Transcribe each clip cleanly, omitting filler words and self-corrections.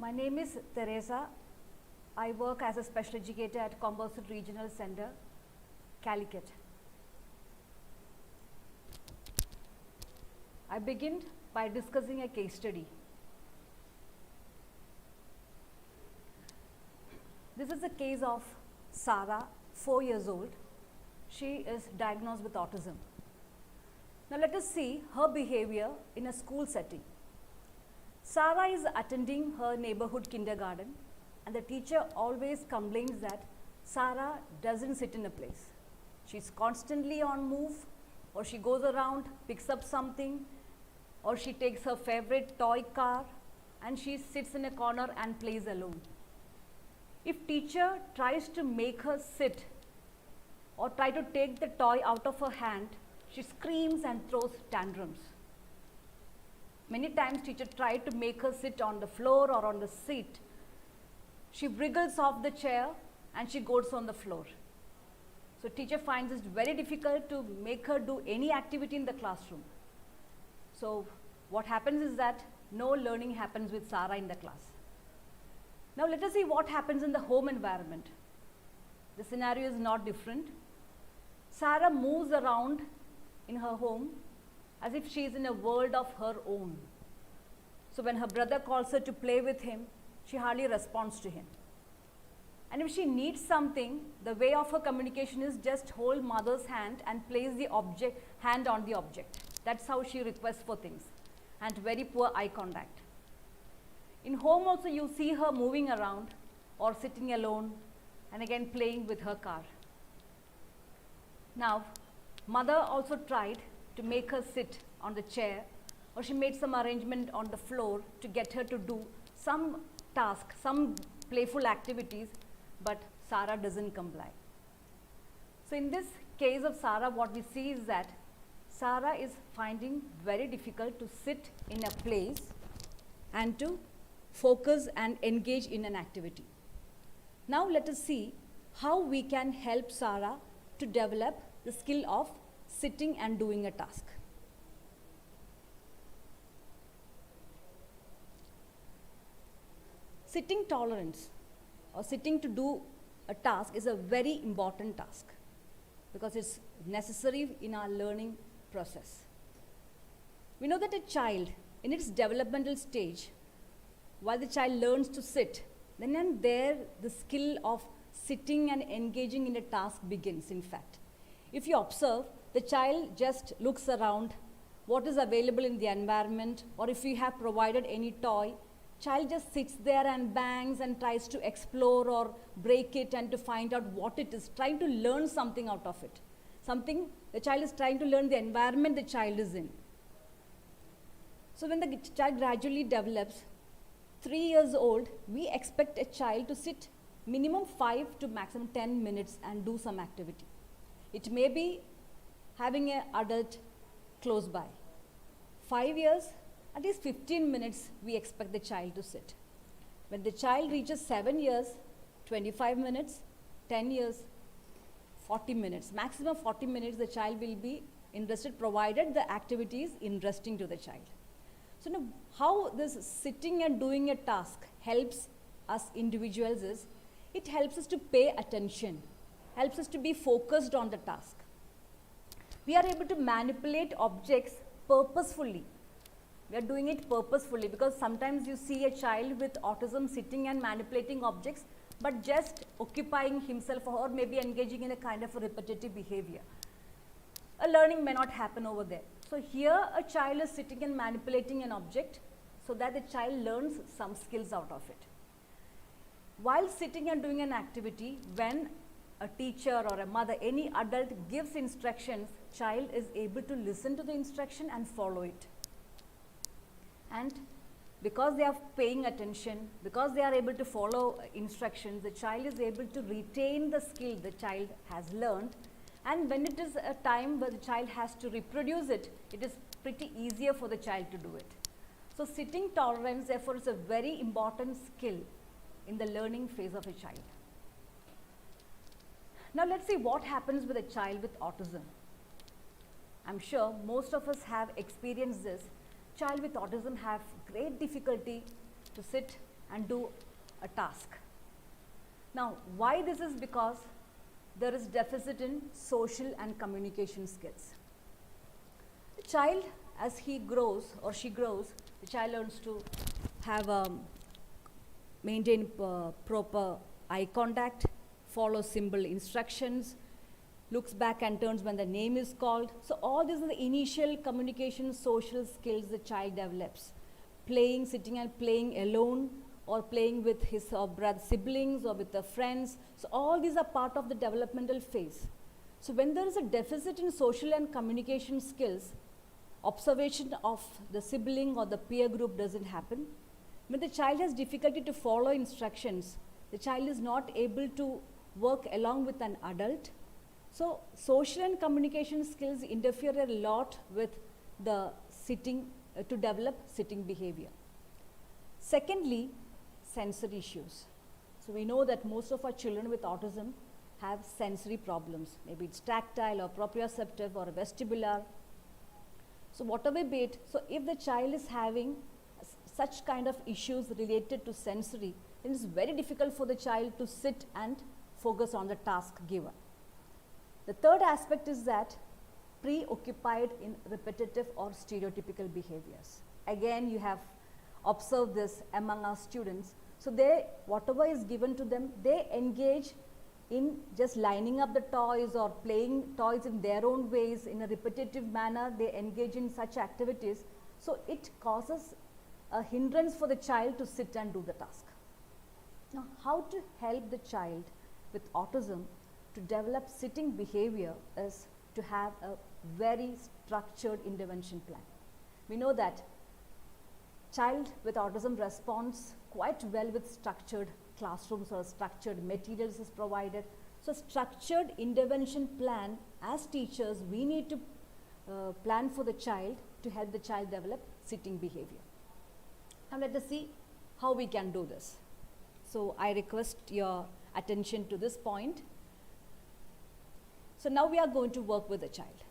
My name is Teresa. I work as a special educator at Composite Regional Centre, Calicut. I begin by discussing a case study. This is a case of Sarah, 4 years old. She is diagnosed with autism. Now let us see her behavior in a school setting. Sarah is attending her neighborhood kindergarten, and the teacher always complains that Sarah doesn't sit in a place. She's constantly on move, or she goes around, picks up something, or she takes her favorite toy car and she sits in a corner and plays alone. If teacher tries to make her sit or try to take the toy out of her hand, she screams and throws tantrums. Many times teacher tried to make her sit on the floor or on the seat. She wriggles off the chair and she goes on the floor. So teacher finds it very difficult to make her do any activity in the classroom. So what happens is that no learning happens with Sarah in the class. Now let us see what happens in the home environment. The scenario is not different. Sarah moves around in her home as if she is in a world of her own. So when her brother calls her to play with him, she hardly responds to him. And if she needs something, the way of her communication is just hold mother's hand and place the hand on the object. That's how she requests for things, and very poor eye contact. In home also you see her moving around or sitting alone and again playing with her car. Now, mother also tried to make her sit on the chair, or she made some arrangement on the floor to get her to do some task, some playful activities, but Sarah doesn't comply. So in this case of Sarah, what we see is that Sarah is finding very difficult to sit in a place and to focus and engage in an activity. Now let us see how we can help Sarah to develop the skill of sitting and doing a task. Sitting tolerance or sitting to do a task is a very important task because it's necessary in our learning process. We know that a child in its developmental stage, while the child learns to sit, then and there the skill of sitting and engaging in a task begins, in fact. If you observe, the child just looks around what is available in the environment, or if we have provided any toy, child just sits there and bangs and tries to explore or break it and to find out what it is, trying to learn something out of it. Something, the child is trying to learn the environment the child is in. So when the child gradually develops, 3 years old, we expect a child to sit minimum 5 to maximum 10 minutes and do some activity. It may be having an adult close by. 5 years, at least 15 minutes we expect the child to sit. When the child reaches 7 years, 25 minutes, 10 years, 40 minutes. Maximum 40 minutes the child will be interested, provided the activity is interesting to the child. So now how this sitting and doing a task helps us individuals is, it helps us to pay attention, helps us to be focused on the task. We are able to manipulate objects purposefully. We are doing it purposefully because sometimes you see a child with autism sitting and manipulating objects, but just occupying himself or maybe engaging in a kind of a repetitive behavior. A learning may not happen over there. So here a child is sitting and manipulating an object so that the child learns some skills out of it. While sitting and doing an activity, when a teacher or a mother, any adult gives instructions, child is able to listen to the instruction and follow it. And because they are paying attention, because they are able to follow instructions, the child is able to retain the skill the child has learned. And when it is a time where the child has to reproduce it, it is pretty easier for the child to do it. So sitting tolerance, therefore, is a very important skill in the learning phase of a child. Now let's see what happens with a child with autism. I'm sure most of us have experienced this. Child with autism have great difficulty to sit and do a task. Now, why this is? Because there is deficit in social and communication skills. The child, as he grows or she grows, the child learns to have maintain proper eye contact, follow simple instructions, looks back and turns when the name is called. So all these are the initial communication social skills the child develops. Playing, sitting and playing alone, or playing with his brother siblings or with the friends. So all these are part of the developmental phase. So when there is a deficit in social and communication skills, observation of the sibling or the peer group doesn't happen. When the child has difficulty to follow instructions, the child is not able to work along with an adult. So social and communication skills interfere a lot with the sitting, to develop sitting behavior. Secondly, sensory issues. So we know that most of our children with autism have sensory problems. Maybe it's tactile or proprioceptive or vestibular. So whatever be it, so if the child is having such kind of issues related to sensory, then it's very difficult for the child to sit and focus on the task given. The third aspect is that preoccupied in repetitive or stereotypical behaviors. Again, you have observed this among our students. So they, whatever is given to them, they engage in just lining up the toys or playing toys in their own ways in a repetitive manner. They engage in such activities. So it causes a hindrance for the child to sit and do the task. Now, how to help the child with autism to develop sitting behavior is to have a very structured intervention plan. We know that child with autism responds quite well with structured classrooms or structured materials is provided. So structured intervention plan, as teachers we need to plan for the child to help the child develop sitting behavior. Now let us see how we can do this. So I request your attention to this point. So now we are going to work with the child.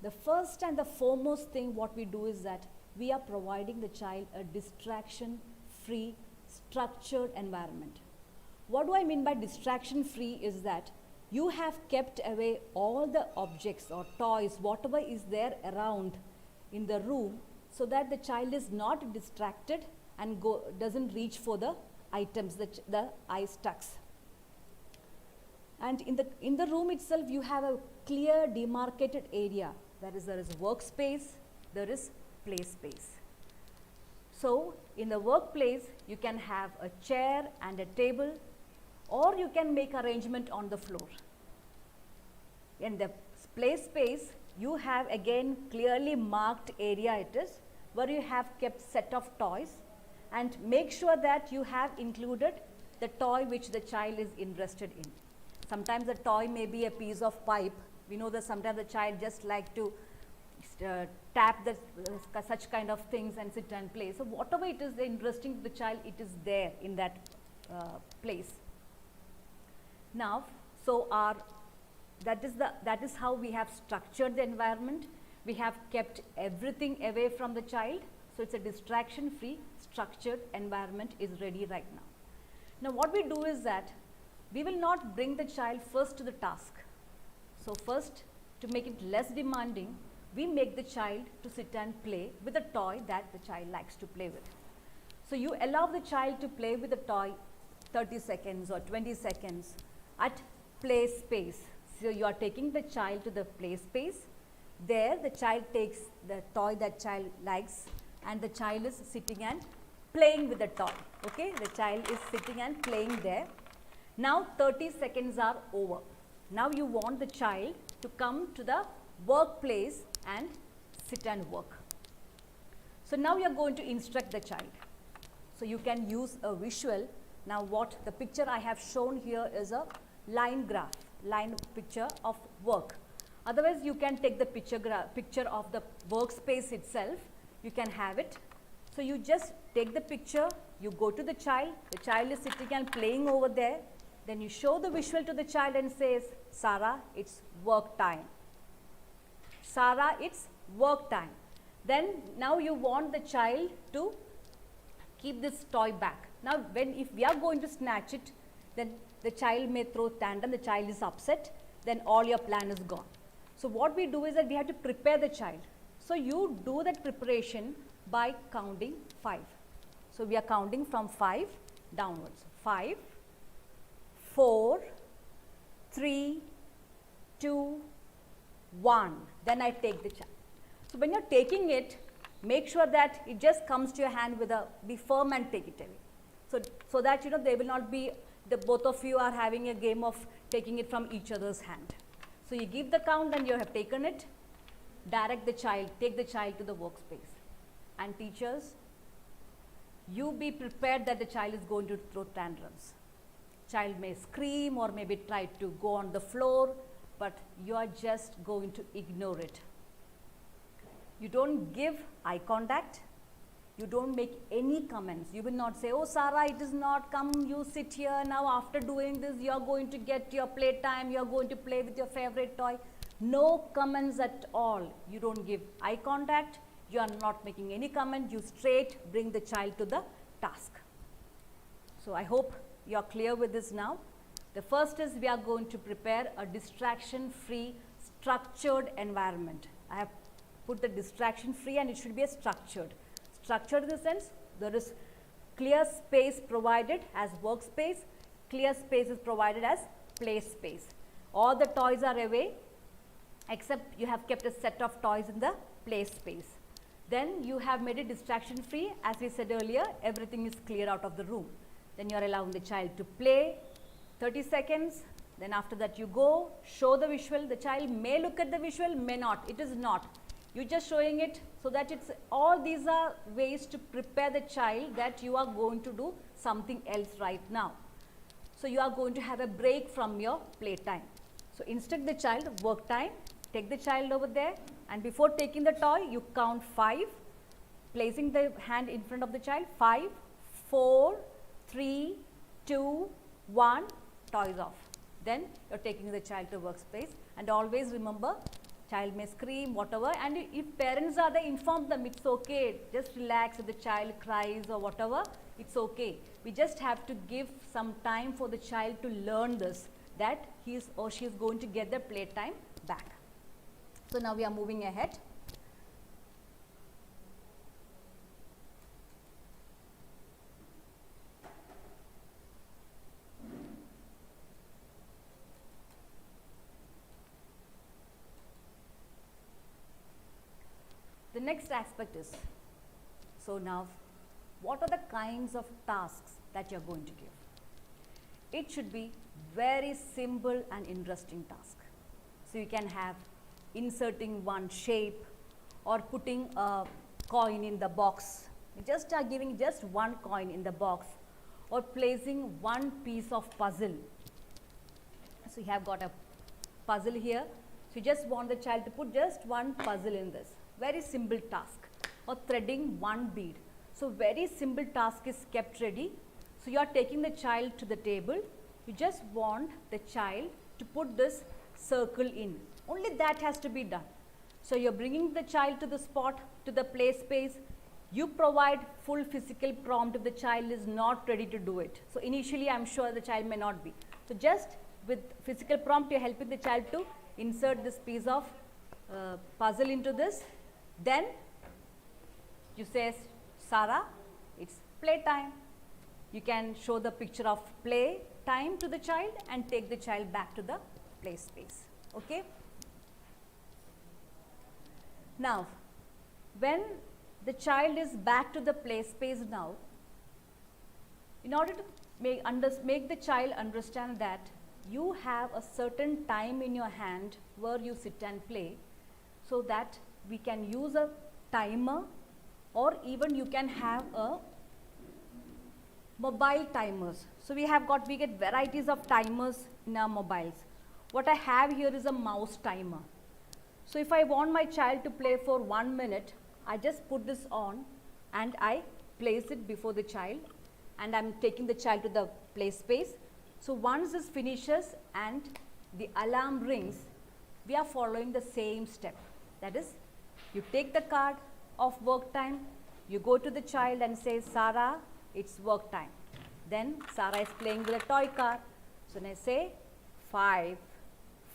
The first and the foremost thing what we do is that we are providing the child a distraction-free, structured environment. What do I mean by distraction-free is that you have kept away all the objects or toys, whatever is there around in the room, so that the child is not distracted and doesn't reach for the items, the eye stucks. And in the room itself, you have a clear demarcated area. There is workspace, there is play space. So in the workplace, you can have a chair and a table, or you can make arrangement on the floor. In the play space, you have again clearly marked area it is, where you have kept set of toys, and make sure that you have included the toy which the child is interested in. Sometimes the toy may be a piece of pipe. We know that sometimes the child just like to tap such kind of things and sit and play. So whatever it is interesting to the child, it is there in that place. Now, so that is how we have structured the environment. We have kept everything away from the child. So it's a distraction-free, structured environment is ready right now. Now what we do is that we will not bring the child first to the task. So first, to make it less demanding, we make the child to sit and play with a toy that the child likes to play with. So you allow the child to play with the toy 30 seconds or 20 seconds at play space. So you are taking the child to the play space. There the child takes the toy that child likes, and the child is sitting and playing with the toy. Okay, the child is sitting and playing there. Now 30 seconds are over. Now you want the child to come to the workplace and sit and work. So now you are going to instruct the child. So you can use a visual. Now what the picture I have shown here is a line graph, line picture of work. Otherwise you can take the picture of the workspace itself. You can have it. So you just take the picture, you go to the child is sitting and playing over there. Then you show the visual to the child and says, Sarah, it's work time. Sarah, it's work time. Then now you want the child to keep this toy back. Now if we are going to snatch it, then the child may throw tantrum, the child is upset, then all your plan is gone. So what we do is that we have to prepare the child. So you do that preparation by counting 5. So we are counting from 5 downwards. 5, 4, 3, 2, 1. Then I take the child. So when you're taking it, make sure that it just comes to your hand with be firm and take it away. So that there will not be both of you are having a game of taking it from each other's hand. So you give the count and you have taken it, direct the child, take the child to the workspace. And teachers, you be prepared that the child is going to throw tantrums. Child may scream or maybe try to go on the floor, but you are just going to ignore it. You don't give eye contact. You don't make any comments. You will not say, oh Sarah, it is not, come you sit here now, after doing this you are going to get your playtime, you are going to play with your favorite toy. No comments at all. You don't give eye contact, you are not making any comment, you straight bring the child to the task. So I hope you are clear with this now. The first is we are going to prepare a distraction-free, structured environment. I have put the distraction-free and it should be a structured. Structured in the sense, there is clear space provided as workspace, clear space is provided as play space. All the toys are away except you have kept a set of toys in the play space. Then you have made it distraction free. As we said earlier, everything is clear out of the room. Then you are allowing the child to play 30 seconds. Then after that you go, show the visual. The child may look at the visual, may not. It is not. You are just showing it so that it's all these are ways to prepare the child that you are going to do something else right now. So you are going to have a break from your play time. So instruct the child, work time, take the child over there, and before taking the toy you count 5, placing the hand in front of the child, 5, 4, 3, 2, 1, toys off. Then you are taking the child to workspace, and always remember, child may scream, whatever, and if parents are there, inform them, it's okay, just relax. If the child cries or whatever, it's okay. We just have to give some time for the child to learn this, that he is or she is going to get their playtime back. So now we are moving ahead. The next aspect is, so now what are the kinds of tasks that you are going to give? It should be very simple and interesting task. So you can have inserting one shape or putting a coin in the box. You just are giving just one coin in the box, or placing one piece of puzzle. So you have got a puzzle here. So you just want the child to put just one puzzle in this. Very simple task. Or threading one bead. So very simple task is kept ready. So you are taking the child to the table. You just want the child to put this circle in. Only that has to be done. So you are bringing the child to the spot, to the play space. You provide full physical prompt if the child is not ready to do it. So initially I am sure the child may not be. So just with physical prompt you are helping the child to insert this piece of puzzle into this. Then you say, Sarah, it's play time. You can show the picture of play time to the child and take the child back to the play space. Okay? Now, when the child is back to the play space now, in order to make the child understand that you have a certain time in your hand where you sit and play, so that we can use a timer, or even you can have a mobile timers. So we get varieties of timers in our mobiles. What I have here is a mouse timer. So if I want my child to play for 1 minute, I just put this on and I place it before the child, and I am taking the child to the play space. So once this finishes and the alarm rings, we are following the same step. That is, you take the card of work time, you go to the child and say, Sarah, it's work time. Then Sarah is playing with a toy car. So when I say 5,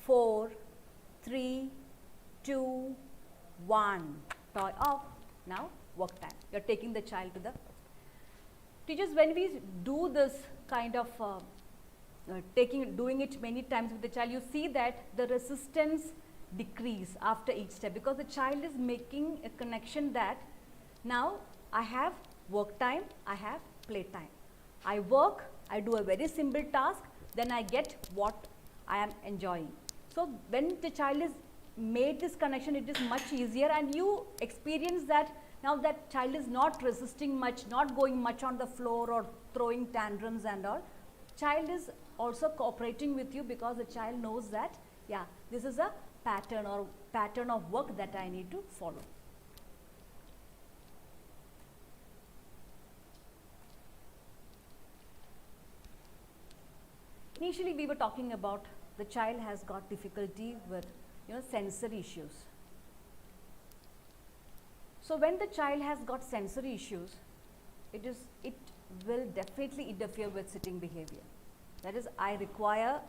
4, 3, 2, 1, toy off. Now work time. You are taking the child to the teachers. When we do this kind of doing it many times with the child, you see that the resistance decrease after each step, because the child is making a connection that now I have work time, I have play time. I work, I do a very simple task, then I get what I am enjoying. So when the child is made this connection, it is much easier, and you experience that now that child is not resisting much, not going much on the floor or throwing tantrums and all. Child is also cooperating with you, because the child knows that, yeah, this is a pattern or pattern of work that I need to follow. Initially we were talking about the child has got difficulty with sensory issues. So when the child has got sensory issues, it will definitely interfere with sitting behavior. That is, I require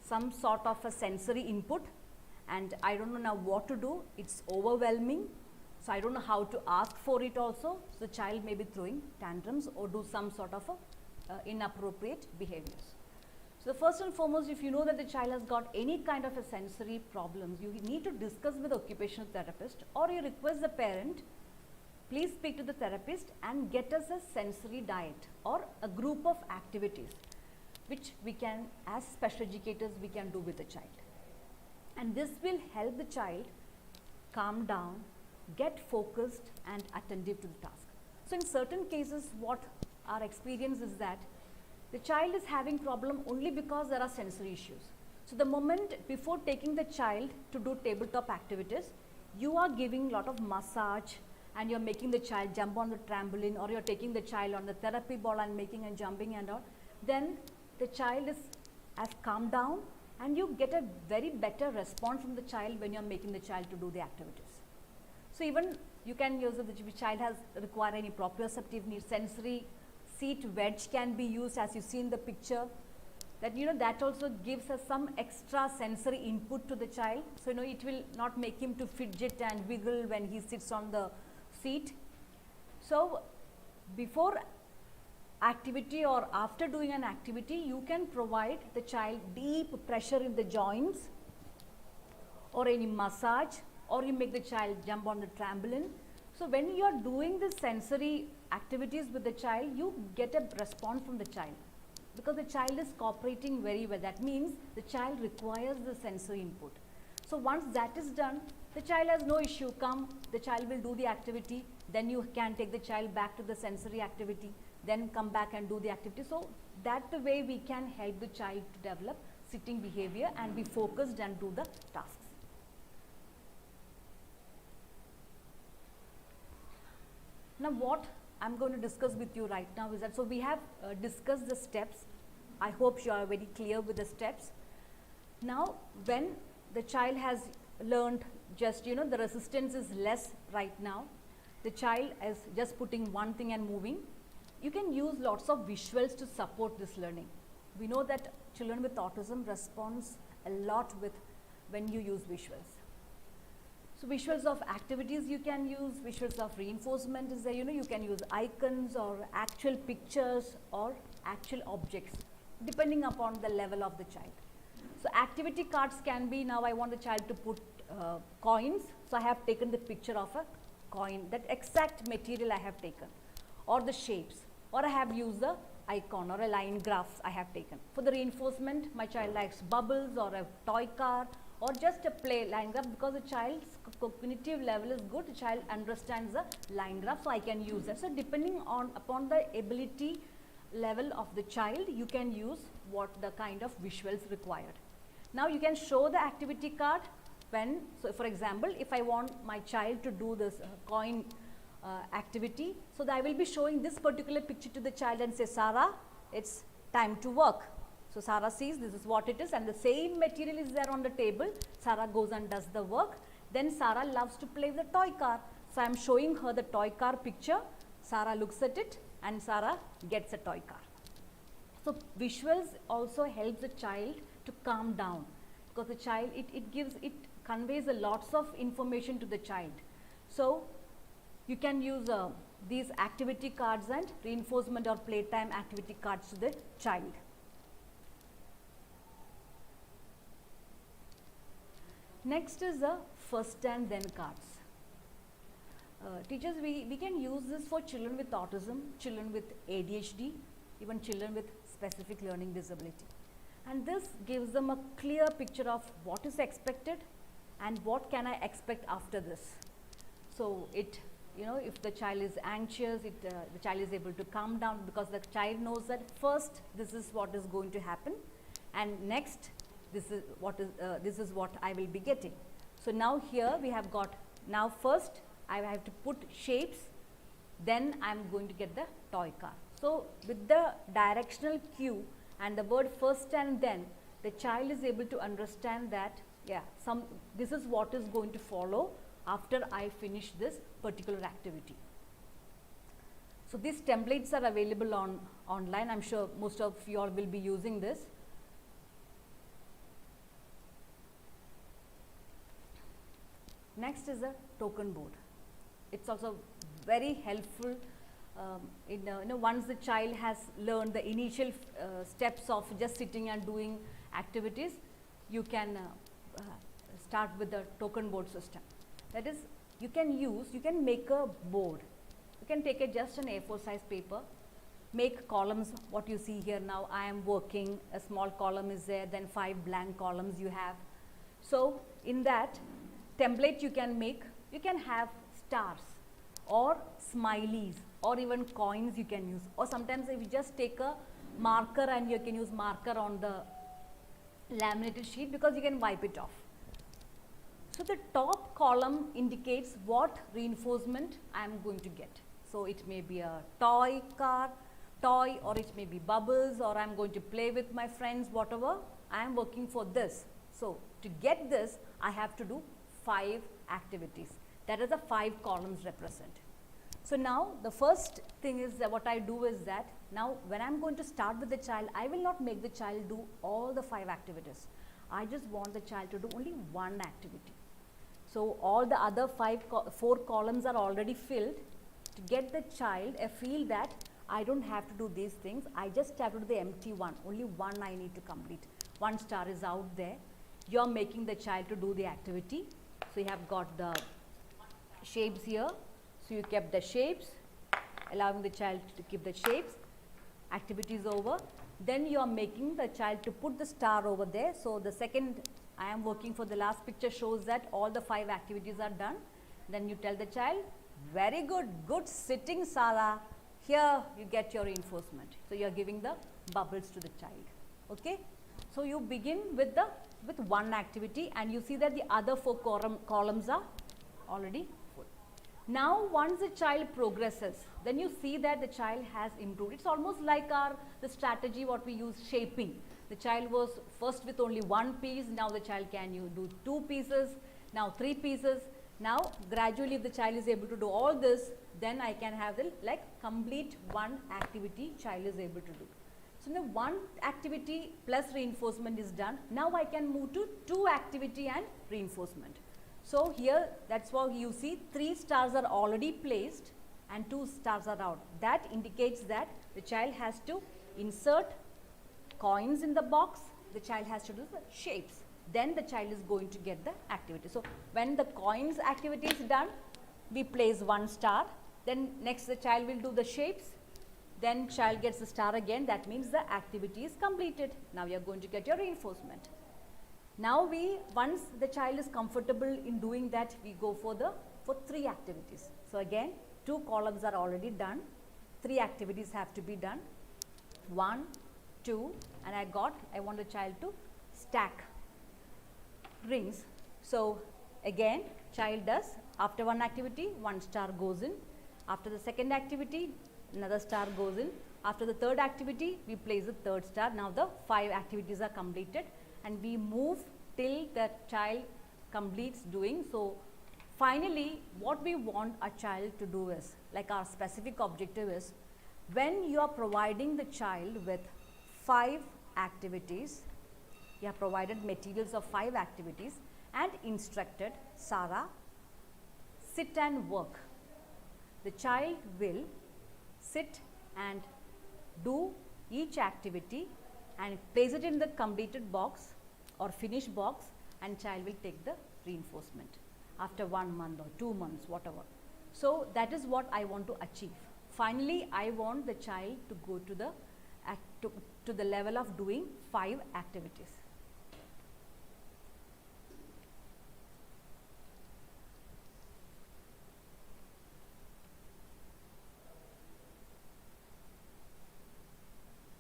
some sort of a sensory input, and I don't know now what to do. It's overwhelming, so I don't know how to ask for it also. So the child may be throwing tantrums or do some sort of inappropriate behaviors. So first and foremost, if you know that the child has got any kind of a sensory problems, you need to discuss with the occupational therapist, or you request the parent, please speak to the therapist and get us a sensory diet or a group of activities which we can, as special educators, we can do with the child. And this will help the child calm down, get focused and attentive to the task. So in certain cases, what our experience is that the child is having problem only because there are sensory issues. So the moment before taking the child to do tabletop activities, you are giving lot of massage and you're making the child jump on the trampoline, or you're taking the child on the therapy ball and making and jumping and all, then the child has calmed down, and you get a very better response from the child when you're making the child to do the activities. So even you can use, if the child has require any proprioceptive needs, sensory seat wedge can be used, as you see in the picture, that that also gives us some extra sensory input to the child. So it will not make him to fidget and wiggle when he sits on the seat. So before activity or after doing an activity, you can provide the child deep pressure in the joints, or any massage, or you make the child jump on the trampoline. So when you are doing the sensory activities with the child, you get a response from the child, because the child is cooperating very well. That means the child requires the sensory input. So once that is done, the child has no issue. Come, the child will do the activity, then you can take the child back to the sensory activity, then come back and do the activity. So that the way we can help the child to develop sitting behavior and be focused and do the tasks. Now what I'm going to discuss with you right now is that, so we have discussed the steps. I hope you are very clear with the steps. Now when the child has learned just the resistance is less right now, the child is just putting one thing and moving, you can use lots of visuals to support this learning. We know that children with autism responds a lot when you use visuals. So visuals of activities you can use, visuals of reinforcement is there, you can use icons or actual pictures or actual objects, depending upon the level of the child. So activity cards can be, now I want the child to put coins, so I have taken the picture of a coin, that exact material I have taken, or the shapes, or I have used the icon or a line graphs I have taken. For the reinforcement, my child likes bubbles or a toy car or just a play line graph, because the child's cognitive level is good, the child understands the line graph, so I can use that. So depending upon the ability level of the child, you can use what the kind of visuals required. Now you can show the activity card when, so for example, if I want my child to do this coin activity, so that I will be showing this particular picture to the child and say, Sarah, it's time to work. So Sarah sees this is what it is, and the same material is there on the table. Sarah goes and does the work. Then Sarah loves to play with the toy car. So I am showing her the toy car picture. Sarah looks at it and Sarah gets a toy car. So visuals also helps the child to calm down, because the child, it conveys a lots of information to the child. So you can use these activity cards and reinforcement or playtime activity cards to the child. Next is the first and then cards. Teachers, we can use this for children with autism, children with ADHD, even children with specific learning disability. And this gives them a clear picture of what is expected and what can I expect after this. So it, you know, if the child is anxious, the child is able to calm down, because the child knows that first this is what is going to happen, and next this is what I will be getting. So now here we have got, now first I have to put shapes, then I am going to get the toy car. So with the directional cue and the word first and then, the child is able to understand that, yeah, this is what is going to follow after I finish this particular activity. So these templates are available online. I'm sure most of you all will be using this. Next is a token board. It's also very helpful once the child has learned the initial steps of just sitting and doing activities, you can start with the token board system. That is, you can make a board. You can take just an A4 size paper, make columns, what you see here now. I am working, a small column is there, then 5 blank columns you have. So in that template you can have stars or smileys or even coins you can use, or sometimes if you just take a marker and you can use marker on the laminated sheet, because you can wipe it off. So the top column indicates what reinforcement I am going to get. So it may be a toy, or it may be bubbles, or I am going to play with my friends, whatever. I am working for this. So to get this, I have to do 5 activities. That is the 5 columns represent. So now the first thing is that what I do is that now when I am going to start with the child, I will not make the child do all the 5 activities. I just want the child to do only one activity. So all the other 4 columns are already filled to get the child a feel that I don't have to do these things. I just have to do the empty one. Only one I need to complete. 1 star is out there. You are making the child to do the activity. So you have got the shapes here. So you kept the shapes, allowing the child to keep the shapes. Activity is over. Then you are making the child to put the star over there. So the second I am working for, the last picture shows that all the 5 activities are done. Then you tell the child, very good, good sitting, Sarah. Here you get your reinforcement. So you are giving the bubbles to the child. Okay. So you begin with one activity, and you see that the other 4 columns are already full. Now once the child progresses, then you see that the child has improved. It's almost like the strategy what we use, shaping. The child was first with only 1 piece, now the child can do 2 pieces, now 3 pieces. Now gradually if the child is able to do all this, then I can have the complete 1 activity child is able to do. So now 1 activity plus reinforcement is done. Now I can move to 2 activity and reinforcement. So here that's why you see 3 stars are already placed and 2 stars are out. That indicates that the child has to insert coins in the box, the child has to do the shapes. Then the child is going to get the activity. So when the coins activity is done, we place 1 star. Then next the child will do the shapes. Then child gets the star again. That means the activity is completed. Now you are going to get your reinforcement. Now once the child is comfortable in doing that, we go for 3 activities. So again 2 columns are already done. 3 activities have to be done. 1, 2, and I want the child to stack rings. So again child does, after 1 activity 1 star goes in. After the second activity another star goes in. After the third activity we place the 3rd star. Now the 5 activities are completed and we move till the child completes doing. So finally what we want a child to do is, our specific objective is, when you are providing the child with 5 activities. You have provided materials of 5 activities and instructed Sarah, sit and work. The child will sit and do each activity and place it in the completed box or finished box, and child will take the reinforcement after 1 month or 2 months, whatever. So that is what I want to achieve. Finally, I want the child to go to the level of doing 5 activities.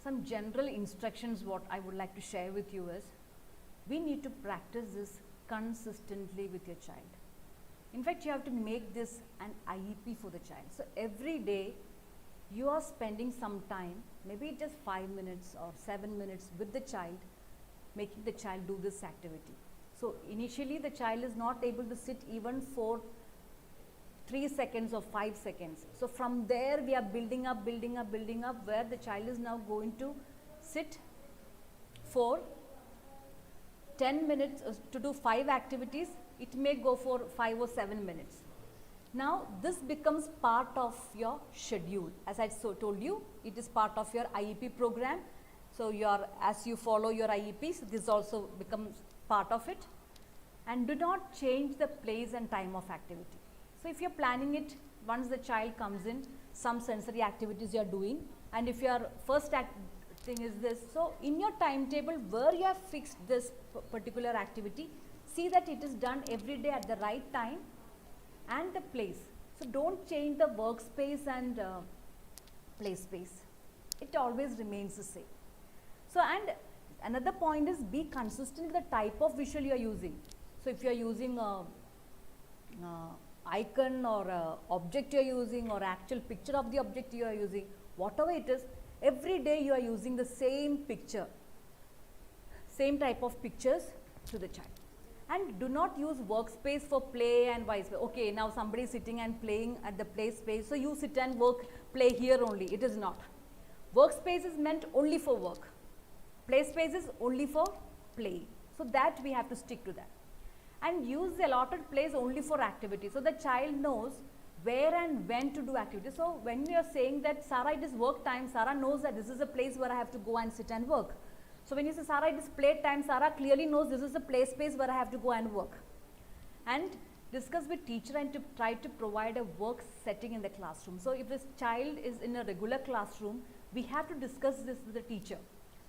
Some general instructions what I would like to share with you is, we need to practice this consistently with your child. In fact, you have to make this an IEP for the child. So every day you are spending some time, maybe just 5 minutes or 7 minutes with the child, making the child do this activity. So initially the child is not able to sit even for 3 seconds or 5 seconds. So from there we are building up, where the child is now going to sit for 10 minutes to do 5 activities. It may go for 5 or 7 minutes. Now this becomes part of your schedule. As I told you, it is part of your IEP program. So as you follow your IEPs, this also becomes part of it. And do not change the place and time of activity. So if you are planning it, once the child comes in, some sensory activities you are doing, and if your first thing is this, so in your timetable where you have fixed this particular activity, see that it is done every day at the right time and the place. So don't change the workspace and play space. It always remains the same. So, and another point is, be consistent with the type of visual you are using. So if you are using icon or object you are using, or actual picture of the object you are using, whatever it is, every day you are using the same picture, same type of pictures to the child. And do not use workspace for play and vice versa. Okay, now somebody is sitting and playing at the play space, so you sit and play here only. It is not. Workspace is meant only for work. Play space is only for play. So that we have to stick to that. And use the allotted place only for activity. So the child knows where and when to do activity. So when we are saying that, Sarah, it is work time, Sarah knows that this is a place where I have to go and sit and work. So when you say, Sarah, it is play time, Sarah clearly knows this is a play space where I have to go and work. And discuss with teacher and to try to provide a work setting in the classroom. So if this child is in a regular classroom, we have to discuss this with the teacher.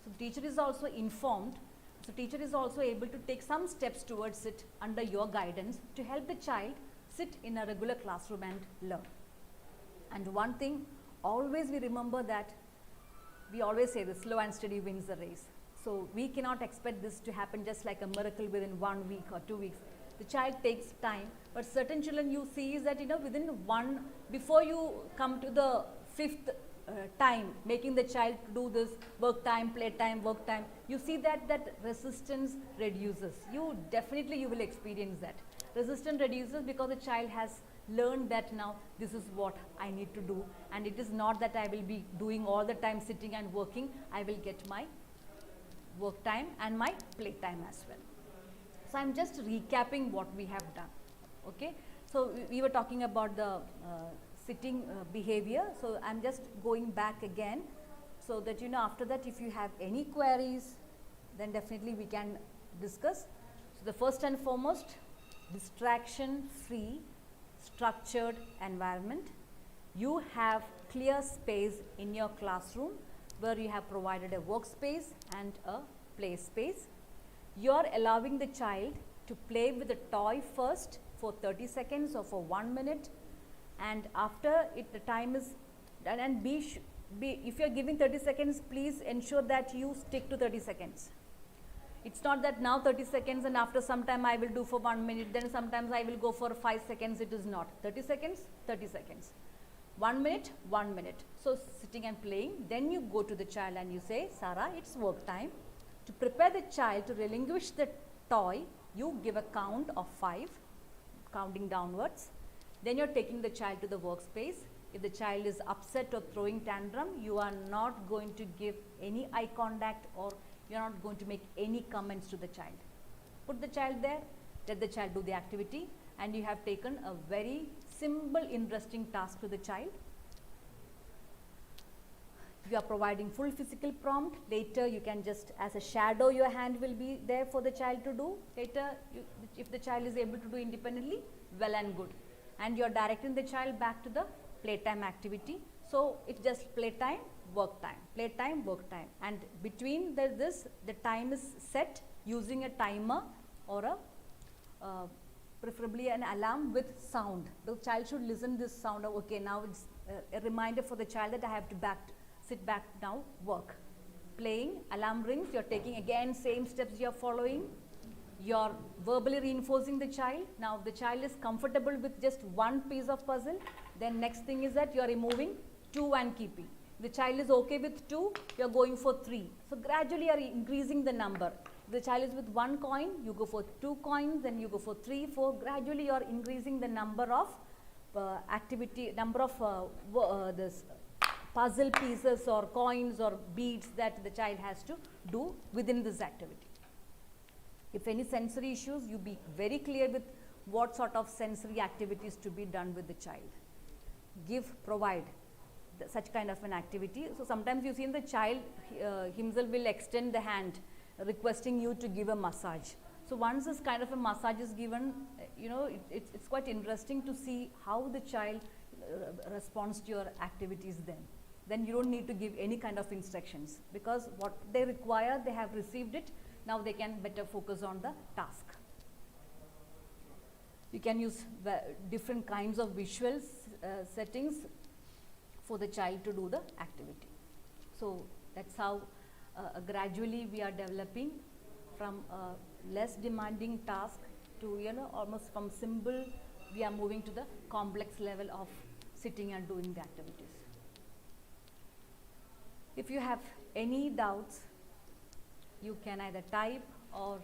So the teacher is also informed. So teacher is also able to take some steps towards it under your guidance to help the child sit in a regular classroom and learn. And one thing, always we remember that we always say the slow and steady wins the race. So we cannot expect this to happen just like a miracle within 1 week or 2 weeks. The child takes time, but certain children you see is that, within before you come to the 5th time, making the child do this work time, play time, work time, you see that resistance reduces. You will experience that. Resistance reduces because the child has learned that now this is what I need to do, and it is not that I will be doing all the time sitting and working. I will get my work time and my play time as well. So I am just recapping what we have done. Okay, so we were talking about the sitting behavior. So I am just going back again, so that after that, if you have any queries, then definitely we can discuss. So the first and foremost, distraction free structured environment. You have clear space in your classroom where you have provided a workspace and a play space. You are allowing the child to play with a toy first for 30 seconds or for 1 minute, and after it, the time is done. And if you are giving 30 seconds, please ensure that you stick to 30 seconds. It's not that now 30 seconds and after some time I will do for 1 minute, then sometimes I will go for 5 seconds. It is not. 30 seconds, 30 seconds. 1 minute, 1 minute. So sitting and playing, then you go to the child and you say, Sarah, it's work time. To prepare the child to relinquish the toy, you give a count of 5, counting downwards. Then you're taking the child to the workspace. If the child is upset or throwing tantrum, you are not going to give any eye contact, or you are not going to make any comments to the child. Put the child there, let the child do the activity, and you have taken a very simple, interesting task to the child. If you are providing full physical prompt, later you can just, as a shadow, your hand will be there for the child to do. Later, if the child is able to do independently, well and good. And you are directing the child back to the playtime activity. So it's just playtime, work time, playtime, work time. And between the time is set using a timer or preferably an alarm with sound. The child should listen this sound of, okay, now it's a reminder for the child that I have to sit back now, work. Playing, alarm rings, you're taking again same steps you're following. You're verbally reinforcing the child. Now the child is comfortable with just one piece of puzzle. Then next thing is that you're removing 2 and keeping. The child is okay with 2, you're going for 3. So gradually you're increasing the number. If the child is with 1 coin, you go for 2 coins, then you go for 3, 4. Gradually you're increasing the number of this puzzle pieces or coins or beads that the child has to do within this activity. If any sensory issues, you be very clear with what sort of sensory activities to be done with the child. Provide such kind of an activity. So sometimes you see the child himself will extend the hand requesting you to give a massage. So once this kind of a massage is given, it's quite interesting to see how the child responds to your activities then. Then you don't need to give any kind of instructions, because what they require, they have received it. Now they can better focus on the task. You can use different kinds of visual settings for the child to do the activity. So that's how gradually we are developing from a less demanding task to, almost from simple, we are moving to the complex level of sitting and doing the activities. If you have any doubts, you can either type or